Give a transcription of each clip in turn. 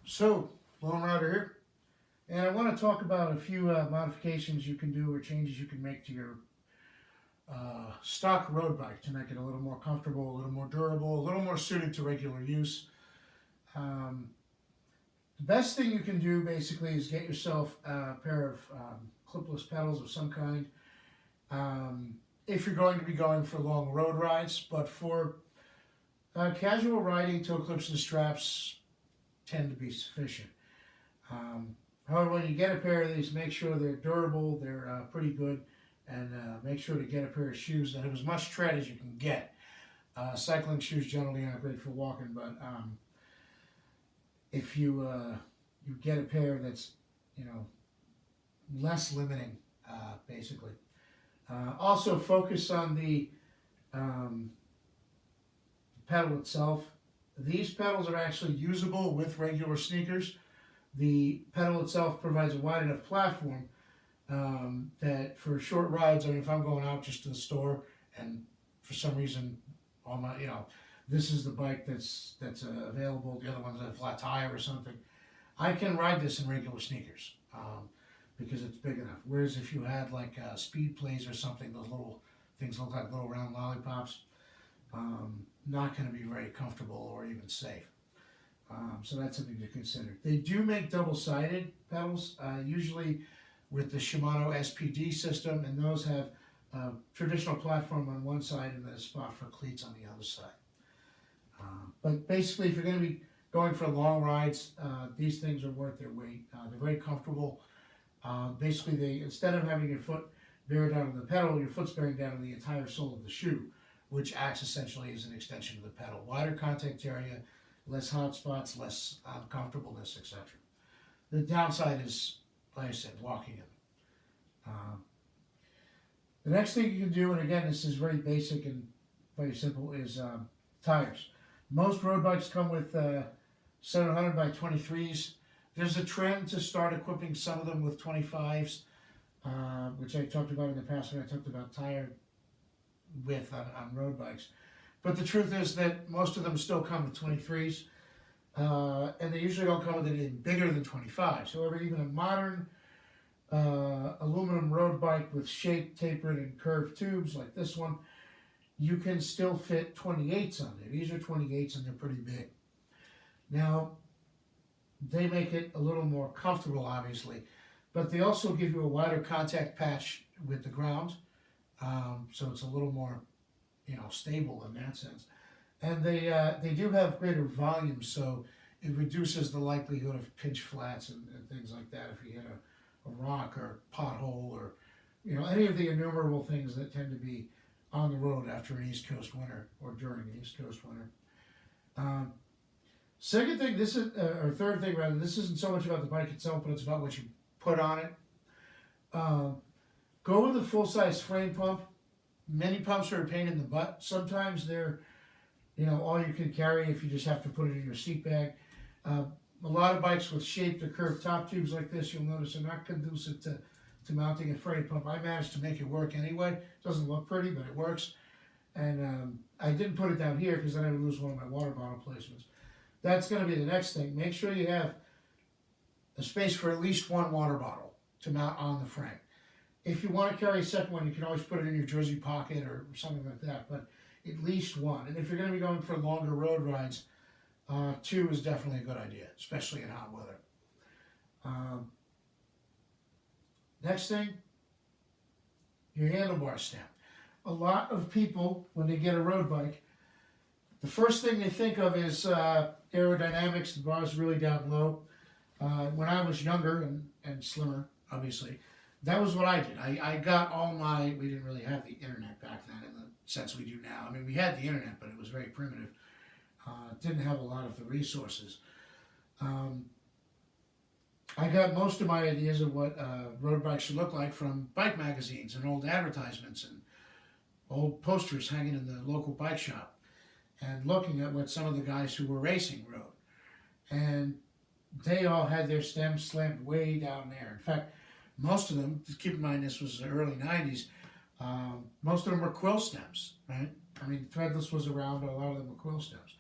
So, Lone Rider here, and I want to talk about a few modifications you can do or changes you can make to your stock road bike to make it a little more comfortable, a little more durable, a little more suited to regular use. Um, the best thing you can do basically is get yourself a pair of clipless pedals of some kind. Um, if you're going to be going for long road rides, but for casual riding, toe clips and straps tend to be sufficient. Um, However, when you get a pair of these, make sure they're durable, they're pretty good, and make sure to get a pair of shoes that have as much tread as you can get. Cycling shoes generally aren't great for walking, but if you get a pair that's less limiting, basically. Also, focus on the pedal itself. These pedals are actually usable with regular sneakers. The pedal itself provides a wide enough platform that for short rides, I mean, if I'm going out just to the store and for some reason, all my, this is the bike that's available, the other one's a flat tire or something, I can ride this in regular sneakers because it's big enough. Whereas if you had like speed plays or something, those little things look like little round lollipops, not going to be very comfortable or even safe. So that's something to consider. They do make double-sided pedals, usually with the Shimano SPD system, and those have a traditional platform on one side and then a spot for cleats on the other side. But basically, if you're going to be going for long rides, these things are worth their weight. They're very comfortable. Basically, instead of having your foot bear down on the pedal, your foot's bearing down on the entire sole of the shoe, which acts essentially as an extension of the pedal. Wider contact area, less hot spots, less uncomfortableness, etc. The downside is, like I said, walking in. The next thing you can do, and again, this is very basic and very simple, is tires. Most road bikes come with 700 by 23s. There's a trend to start equipping some of them with 25s, which I talked about in the past when I talked about tire width on road bikes. But the truth is that most of them still come with 23s, and they usually don't come with anything bigger than 25s. However, even a modern aluminum road bike with shaped, tapered, and curved tubes like this one, you can still fit 28s on there. These are 28s and they're pretty big. Now, they make it a little more comfortable, obviously, but they also give you a wider contact patch with the ground, so it's a little more stable in that sense. And they do have greater volume, so it reduces the likelihood of pinch flats and things like that if you hit a rock or pothole or any of the innumerable things that tend to be on the road after an East Coast winter or during an East Coast winter. Second thing, or third thing rather, this isn't so much about the bike itself, but it's about what you put on it. Go with a full-size frame pump. Many pumps are a pain in the butt. Sometimes they're, all you can carry if you just have to put it in your seat bag. A lot of bikes with shaped or curved top tubes like this, you'll notice are not conducive to mounting a frame pump. I managed to make it work anyway. It doesn't look pretty, but it works. And I didn't put it down here because then I would lose one of my water bottle placements. That's going to be the next thing. Make sure you have a space for at least one water bottle to mount on the frame. If you want to carry a second one, you can always put it in your jersey pocket or something like that, but at least one. And if you're going to be going for longer road rides, 2 is definitely a good idea, especially in hot weather. Next thing, your handlebar stem. A lot of people, when they get a road bike, the first thing they think of is aerodynamics. The bar is really down low. When I was younger and slimmer, obviously, that was what I did. I got all we didn't really have the internet back then in the sense we do now. I mean, we had the internet, but it was very primitive. Didn't have a lot of the resources. I got most of my ideas of what road bikes should look like from bike magazines and old advertisements and old posters hanging in the local bike shop and looking at what some of the guys who were racing rode. And they all had their stems slammed way down there. In fact, most of them, keep in mind this was the early 90s, most of them were quill stems, right? I mean, threadless was around, but a lot of them were quill stems.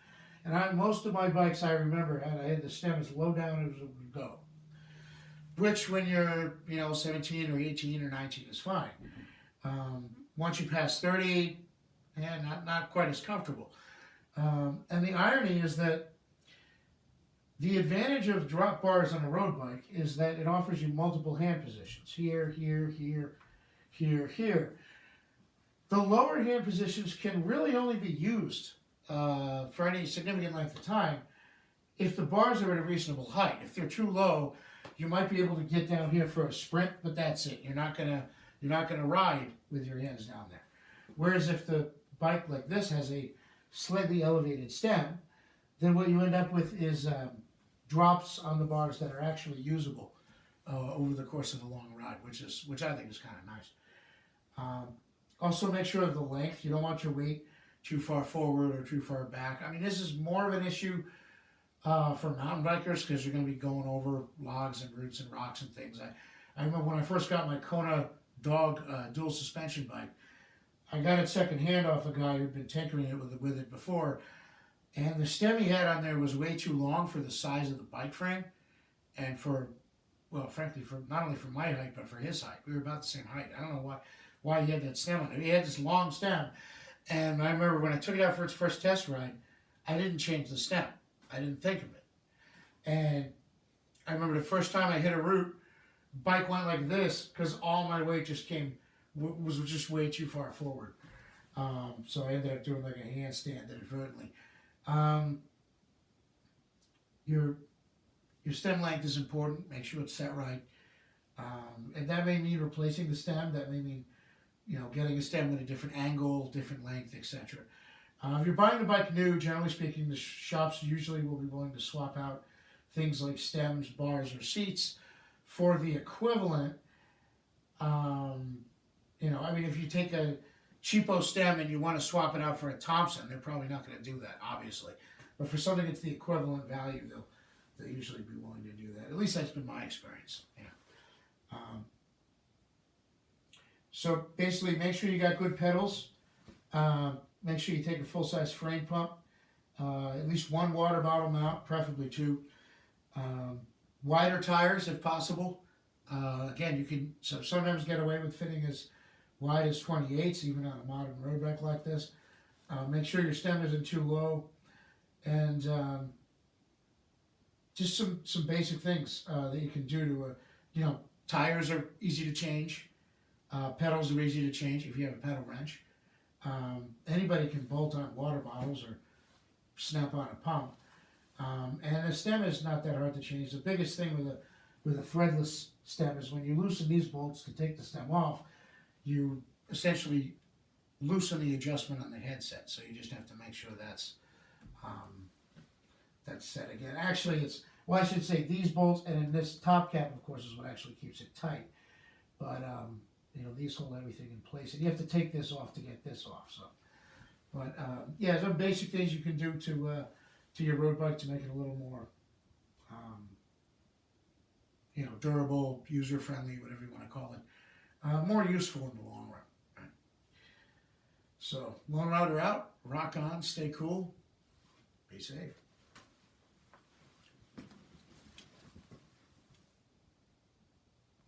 And most of my bikes I remember I had the stem as low down as it would go. Which when you're, 17 or 18 or 19 is fine. Once you pass 30, not quite as comfortable. And the irony is that the advantage of drop bars on a road bike is that it offers you multiple hand positions. Here, here, here, here, here. The lower hand positions can really only be used for any significant length of time if the bars are at a reasonable height. If they're too low, you might be able to get down here for a sprint, but that's it. You're not gonna ride with your hands down there. Whereas if the bike like this has a slightly elevated stem, then what you end up with is drops on the bars that are actually usable over the course of a long ride, which I think is kind of nice. Also, make sure of the length. You don't want your weight too far forward or too far back. I mean, this is more of an issue for mountain bikers because you're going to be going over logs and roots and rocks and things. I remember when I first got my Kona Dog dual suspension bike, I got it secondhand off a guy who'd been tinkering it with it before, and the stem he had on there was way too long for the size of the bike frame, and frankly, for not only for my height but for his height. We were about the same height. I don't know why he had that stem on it. He had this long stem, and I remember when I took it out for its first test ride, I didn't change the stem. I didn't think of it, and I remember the first time I hit a root, bike went like this because all my weight just was just way too far forward. So I ended up doing like a handstand inadvertently. Your stem length is important. Make sure it's set right. And that may mean replacing the stem. That may mean, getting a stem at a different angle, different length, etc. If you're buying the bike new, generally speaking, the shops usually will be willing to swap out things like stems, bars, or seats for the equivalent. If you take a cheapo stem and you want to swap it out for a Thompson, they're probably not going to do that, obviously. But for something that's the equivalent value, they'll usually be willing to do that. At least that's been my experience. So basically, make sure you got good pedals. Make sure you take a full-size frame pump. At least one water bottle mount, preferably two. Wider tires if possible. Again, you can sometimes get away with fitting as wide as 28s, even on a modern road bike like this. Make sure your stem isn't too low, and just some basic things that you can do to, tires are easy to change, pedals are easy to change if you have a pedal wrench. Anybody can bolt on water bottles or snap on a pump, and a stem is not that hard to change. The biggest thing with a threadless stem is when you loosen these bolts to take the stem off, you essentially loosen the adjustment on the headset. So you just have to make sure that's set again. Actually, I should say these bolts, and then this top cap, of course, is what actually keeps it tight. But these hold everything in place, and you have to take this off to get this off. So, but some basic things you can do to your road bike to make it a little more durable, user-friendly, whatever you want to call it, more useful in the long run. Right? So, Lone Rider out, rock on, stay cool, be safe.